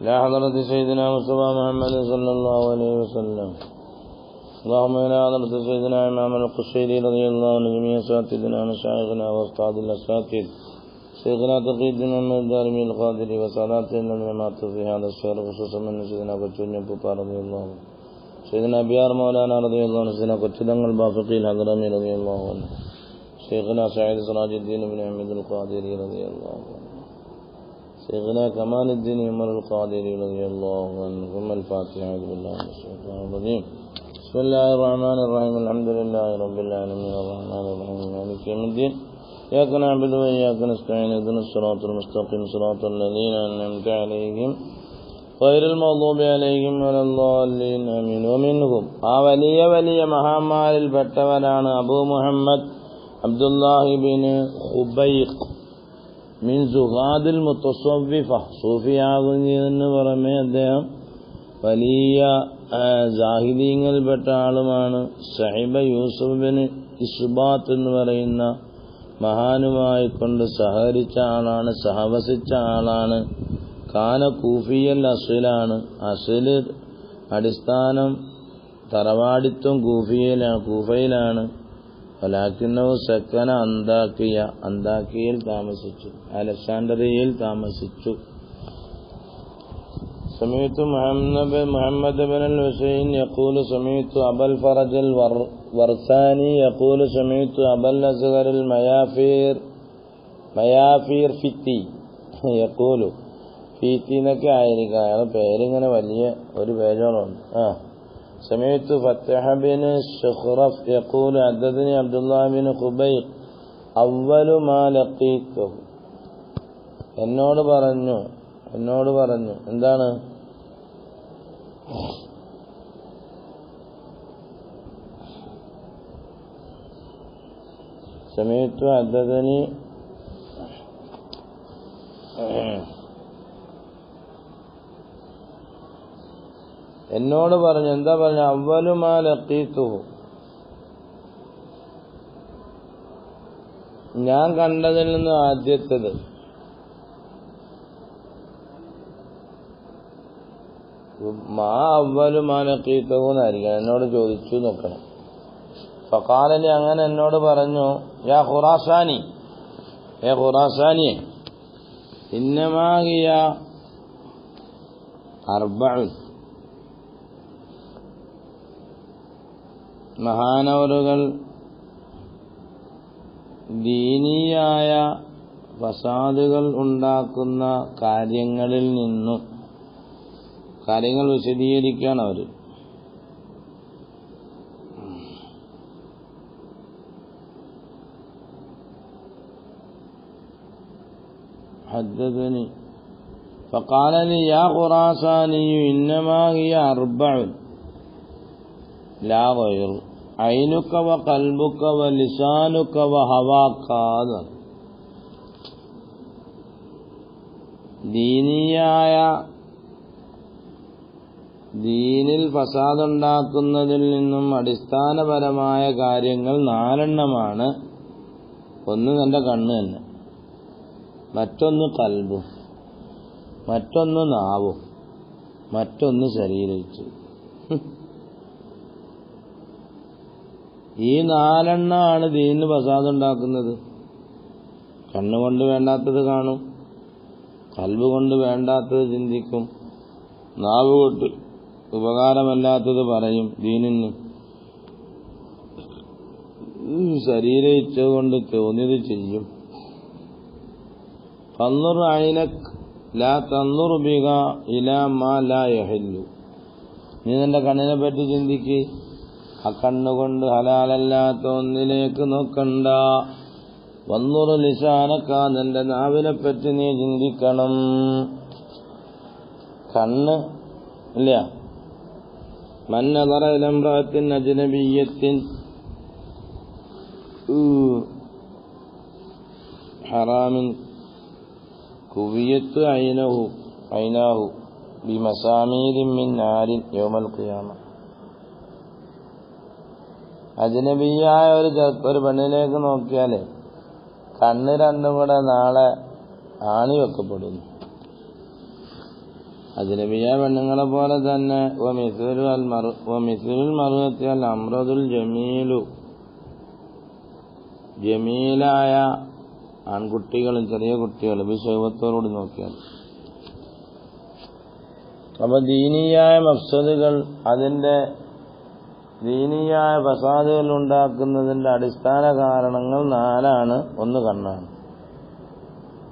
إلى حضرة سيدنا مصطفى محمد صلى الله عليه وسلم. اللهم إلى حضرة سيدنا إمام القشيري رضي الله عنه جميع أساتذتنا مشايخنا وأستاذ الأساتذة شيخنا تقي الدين محمد الدارمي القادري وساداتنا من مات في هذا الشهر خصوصا من سيدنا بچوني بوطا رضي الله عنه سيدنا بيار مولانا رضي الله عنه سيدنا قتدن الباقي الحضرمي رضي الله عنه شيخنا سعيد سراج الدين بن أحمد القادري رضي الله عنه شيخنا كمال الدين عمر القادري رضي الله عنه. ثم الفاتحة. أعوذ بالله من الشيطان الرجيم. بسم الله الرحمن الرحيم. الحمد لله رب العالمين الرحمن الرحيم مالك يوم الدين. إياك نعبد وإياك نستعين اهدنا الصراط المستقيم صراط الذين أنعمت عليهم غير المغضوب عليهم ولا الضالين آمين. ومنهم വലിയ മഹാന്മാരിൽ പെട്ടവരാണ് അബൂ മുഹമ്മദ് അബ്ദുല്ലാഹി ബിൻ ഖുബൈഖ് മിൻ സുഹാദിൽ മുത്തസവ്വിഫ സൂഫിയാകുന്നതിന് പുറമെ അദ്ദേഹം വലിയ സാഹിദീങ്ങളിൽപ്പെട്ട ആളുമാണ്. സഹിബ യൂസുഫ് ബിൻ ഇസ്ബാത്ത് എന്ന് പറയുന്ന മഹാനുമായി കൊണ്ട് സഹകരിച്ച ആളാണ്, സഹവസിച്ച ആളാണ്. കാന കൂഫിയൽ അസ്ലാണ്, അസ്ല് അടിസ്ഥാനം തറവാടിത്വം കൂഫയിലാണ്. വലാകിന്നഹു സക്കന അന്താക്കിയയിൽ താമസിച്ചു, അലക്സാണ്ഡറിയയിൽ താമസിച്ചു. سمعت محمد بن الحسين يقول سمعت أبا الفرج الورساني يقول سمعت أبا الأزهر الميافير ഫിത്തി يقول ഫീത്തിനൊക്കെ ആയിരിക്കും അയാളെ പേരിങ്ങനെ വലിയ ഒരു പേജോളുണ്ട്. سمعت فتح بن شخرف يقول حدثني عبد الله بن خبيق أول ما لقيته എന്നോട് പറഞ്ഞു എന്താണ്? സമയത്തു അദ്ദനി എന്നോട് പറഞ്ഞു. എന്താ പറഞ്ഞു? അവ്വലു മാ ലഖീതുഹു, ഞാൻ കണ്ടതിൽ നിന്ന് ആദ്യത്തേത്. മാ അവ്വലു മാ ലഖീതുഹു എന്നായിരിക്കണം. എന്നോട് ചോദിച്ചു നോക്കണം. ഫഖാലലി, അങ്ങനെ എന്നോട് പറഞ്ഞു, യാ ഖുറാസാനി, ഏ ഖുറാസാനിയെ, ഇന്നമാ ഹിയ അർബഉൻ, മഹാനവറുകൾ ദീനിയായ ഫസാദുകൾ ഉണ്ടാക്കുന്ന കാര്യങ്ങളിൽ നിന്നും കാര്യങ്ങൾ വിശദീകരിക്കുകയാണ് അവർ. حدثني فقال لي يا خراساني إنما هي أربع لا غير عينك وقلبك ولسانك وهواك. ദീനിൽ ഫസാദുണ്ടാക്കുന്നതിൽ നിന്നും അടിസ്ഥാനപരമായ കാര്യങ്ങൾ 4 ഒന്ന് തന്റെ കണ്ണ് തന്നെ, മറ്റൊന്ന് കൽബും, മറ്റൊന്ന് നാവും, മറ്റൊന്ന് ശരീരച്ചു. ഈ 4 ദീനിന് ഫസാദുണ്ടാക്കുന്നത്. കണ്ണുകൊണ്ട് വേണ്ടാത്തത് കാണും, കൽബ് കൊണ്ട് വേണ്ടാത്തത് ചിന്തിക്കും, നാവ് കൊണ്ട് ഉപകാരമല്ലാത്തത് പറയും ദീനിന്, ശരീര ഇച്ഛ കൊണ്ട് തോന്നിയത് ചെയ്യും. തന്നുർ ഐനക് ലാ തന്നുർ ബിക ഇലാ മാ ലാ യഹില്ലു, നീ നിന്റെ കണ്ണിനെ പറ്റി ചിന്തിക്ക്, ആ കണ്ണുകൊണ്ട് ഹലാലല്ലാത്ത ഒന്നിലേക്ക് നോക്കണ്ട. വന്നുർ ലിസാനക, നിന്റെ നാവിനെ പറ്റി നീ ചിന്തിക്കണം. കണ്ണ് ഇല്ല. മൻ നദറ ഇലാ ഇംറഅത്തിൻ അജ്നബിയ്യത്തിൻ ഹറാമിൻ കുവിയത്ത് ഐനാഹു ബിമസാമീരിൻ മിൻ നാരിൻ യൗമൽ ഖിയാമ. അജ്നബിയായ ഒരു പെണ്ണിലേക്ക് നോക്കിയാലേ കണ്ണ് രണ്ടും കൂടെ നാളെ ആണി വെക്കപ്പെടുന്നു. അജ്നബിയ പെണ്ണുങ്ങളെ പോലെ തന്നെ വമിസ്ലുൽ മർഅത്തി അൽ അംറദുൽ ജമീലു, ജമീലായ ആൺകുട്ടികളും ചെറിയ കുട്ടികളും ഈ ശൈവത്തോടുകൂടി നോക്കിയാൽ. അപ്പൊ ദീനീയായ മഫ്സദുകൾ, അതിന്റെ ദീനീയായ ഫസാദുകൾ ഉണ്ടാക്കുന്നതിന്റെ അടിസ്ഥാന കാരണങ്ങൾ 4. ഒന്ന് കണ്ണാണ്.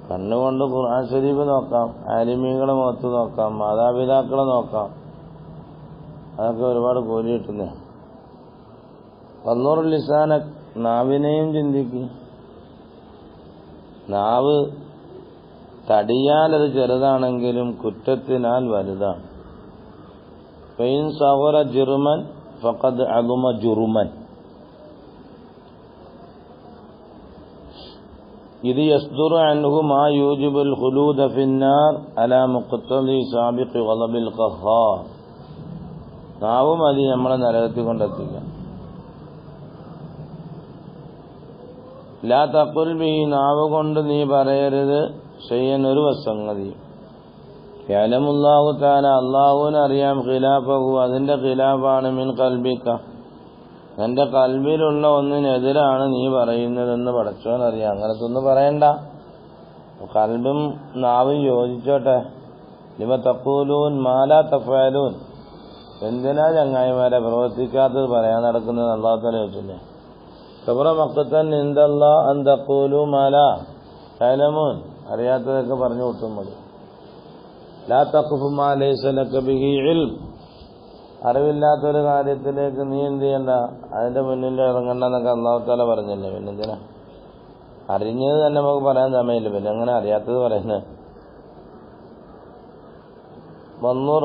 കണ്ണുകൊണ്ട് ഖുർആൻ ശരീഫ് നോക്കാം, ആലിമീങ്ങളെ മുഖത്ത് നോക്കാം, മാതാപിതാക്കളെ നോക്കാം, അതൊക്കെ ഒരുപാട് കൂലി കിട്ടുന്നേ. വന്നൂറുൽ ലിസാന, നാവിനെയും ചിന്തിക്കും. നാവ് തടിയാൽ അത് ചെറുതാണെങ്കിലും കുറ്റത്തിനാൽ വലുതാണ്. ഫൈൻ സഗറ ജുർമൻ ഫഖദ് അദുമ ജുർമൻ. ഇത് യസ്ദുറു അൻഹു മാ യൂജിബുൽ ഖുലൂദ ഫിന്നാർ അലാ മുഖ്തദി സാബിഖി ഗളബിൽ ഖഹാർ. നാവ് മതി നമ്മളെ നരകത്തിൽ കൊണ്ടെത്തിക്കാം. ലാ തഖുൽ ബിഹി, നാവ് കൊണ്ട് നീ പറയരുത്, ഷൈഅൻ ഒരു വസംഗതി. യഅലമുല്ലാഹു തആല, അല്ലാഹുവിന് അറിയാം, ഖിലാഫഹു അതിന്റെ ഖിലാഫാണ്, മിൻ ഖൽബിക എന്റെ കൽബിലുള്ള ഒന്നിനെതിരാണ് നീ പറയുന്നതെന്ന് പടച്ചവനറിയാം. അങ്ങനത്തെ ഒന്നും പറയണ്ട. കൽബും നാവും യോജിച്ചോട്ടെ. ലിമ തഖൂലൂൻ മാ ലാ തഫഅലൂൻ, എന്തിനാ ചങ്ങായിമാരെ പ്രവർത്തിക്കാത്തത് പറയാൻ നടക്കുന്നത് അല്ലാഹു തആല ചോദിച്ചില്ലേ. കബറ മഖ്തൻ ഇൻദല്ലാഹ് അൻ തഖൂലൂ മാ ലാ തഅലമൂൻ, അറിയാത്തതൊക്കെ പറഞ്ഞു കൂട്ടും മതി. ലാ തഖ്ഫു മാ ലൈസ ലക ബിഹി ഇൽം, അറിവില്ലാത്തൊരു കാര്യത്തിലേക്ക് നീ എന്ത് ചെയ്യണ്ട, അതിന്റെ മുന്നിൽ ഇറങ്ങണ്ടെന്നൊക്കെ അല്ലാഹു തആല പറഞ്ഞല്ലേ. പിന്നെന്തിനാ? അറിഞ്ഞത് തന്നെ നമുക്ക് പറയാൻ സമയമില്ല, പിന്നെ അങ്ങനെ അറിയാത്തത് പറയുന്നത്. വന്നൂർ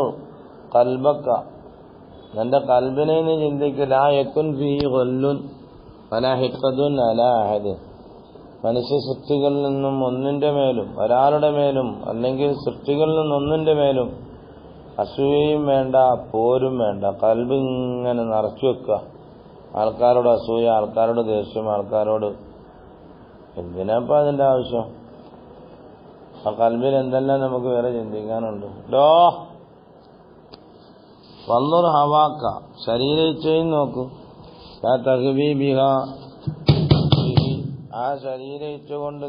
ഖൽബക, നിന്റെ കൽബിനെ നീ ചിന്തിക്കുക. ലാ യകുൻ ഫീഹി ഖല്ലുൻ വലാ ഹിഖദുൻ അലാ അഹദ്, മനുഷ്യ സൃഷ്ടികളിൽ നിന്നും ഒന്നിന്റെ മേലും, ഒരാളുടെ മേലും, അല്ലെങ്കിൽ സൃഷ്ടികളിൽ നിന്നും ഒന്നിന്റെ മേലും അസൂയയും വേണ്ട, പോരും വേണ്ട. കൽബ് ഇങ്ങനെ നിറച്ചു വെക്കുക. ആൾക്കാരോട് അസൂയ, ആൾക്കാരോട് ദേഷ്യം, ആൾക്കാരോട്. എന്തിനാപ്പ അതിന്റെ ആവശ്യം? ആ കൽബിൽ എന്തെല്ലാം നമുക്ക് വേറെ ചിന്തിക്കാനുണ്ട്. വന്നൂർ ഹവാക്ക, ശരീരയിച്ഛയും നോക്കൂ. ആ ശരീരയിച്ഛ കൊണ്ട്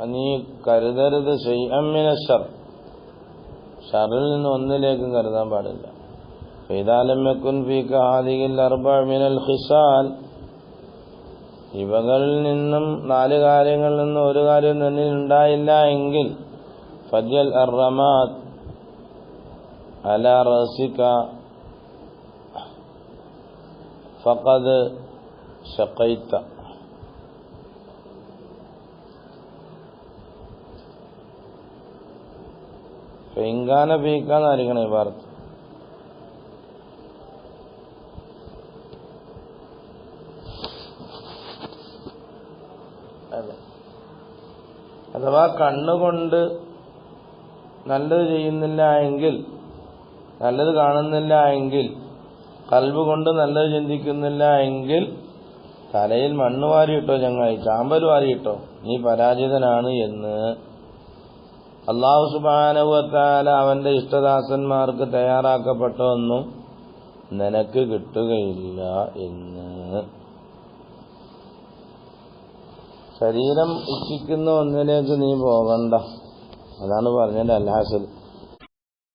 നീ കരുതരുത്. ശൈഅൻ മിന ശർ, ഷറിൽ നിന്ന് ഒന്നിലേക്കും കരുതാൻ പാടില്ല. ഇദാ ലം യകുൻ ഫീക ഹാദിഹിൽ അർബഅ മിനൽ ഖിസാൽ, ഇവകളിൽ നിന്നും 4 കാര്യങ്ങളിൽ നിന്നും ഒരു കാര്യം തന്നെ ഉണ്ടായില്ല എങ്കിൽ ഫജൽ അർറമാത് അലാ റസിക ഫഖദ് ശഖൈത. ഫൈൻകാന ഫീക്കാന്നായിരിക്കണം ഈ ഭാരത്ത്. അതെ, അഥവാ കണ്ണുകൊണ്ട് നല്ലത് ചെയ്യുന്നില്ല എങ്കിൽ, നല്ലത് കാണുന്നില്ല എങ്കിൽ, കൽബ് കൊണ്ട് നല്ലത് ചിന്തിക്കുന്നില്ല എങ്കിൽ തലയിൽ മണ്ണ് വാരിയിട്ടോ ചങ്ങായി, ചാമ്പൽ വാരിയിട്ടോ, നീ പരാജിതനാണ് എന്ന് അല്ലാഹു സുബ്ഹാനഹു വ തആല അവന്റെ ഇഷ്ടദാസന്മാർക്ക് തയ്യാറാക്കപ്പെട്ട ഒന്നും നിനക്ക് കിട്ടുകയില്ല എന്ന്. ശരീരം ഇച്ഛിക്കുന്ന ഒന്നിലേക്ക് നീ പോകണ്ട, അതാണ് പറഞ്ഞത് അൽഹാസിൽ.